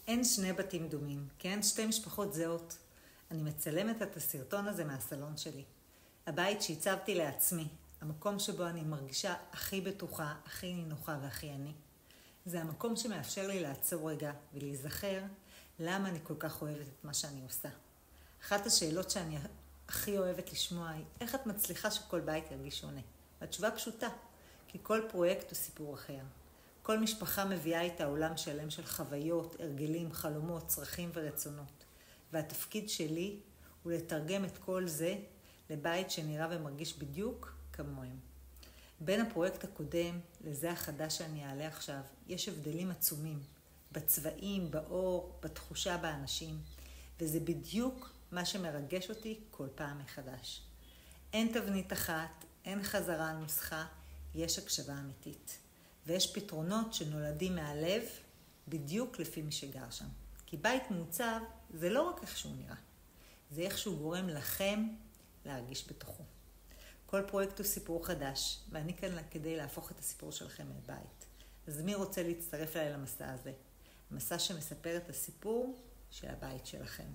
אין שני בתים דומים, כי אין שתי משפחות זהות. אני מצלמת את הסרטון הזה מהסלון שלי. הבית שהצבתי לעצמי, המקום שבו אני מרגישה הכי בטוחה, הכי נינוחה והכי אני. זה המקום שמאפשר לי לעצור רגע ולהיזכר למה אני כל כך אוהבת את מה שאני עושה. אחת השאלות שאני הכי אוהבת לשמוע היא, איך את מצליחה שכל בית ירגיש שונה? והתשובה פשוטה, כי כל פרויקט הוא סיפור אחר. כל משפחה מביאה איתה עולם שלם של חוויות, הרגלים, חלומות, צרכים ורצונות. והתפקיד שלי הוא לתרגם את כל זה לבית שנראה ומרגיש בדיוק כמוהם. בין הפרויקט הקודם לזה החדש שאני אעלה עכשיו, יש הבדלים עצומים, בצבעים, באור, בתחושה באנשים, וזה בדיוק מה שמרגש אותי כל פעם מחדש. אין תבנית אחת, אין חזרה על נוסחה, יש הקשבה אמיתית. ויש פתרונות שנולדים מהלב בדיוק לפי מי שגר שם. כי בית מעוצב זה לא רק איך שהוא נראה, זה איך שהוא גורם לכם להרגיש בתוכו. כל פרויקט הוא סיפור חדש, ואני כאן כדי להפוך את הסיפור שלכם לבית. אז מי רוצה להצטרף אליי למסע הזה? המסע שמספר את הסיפור של הבית שלכם.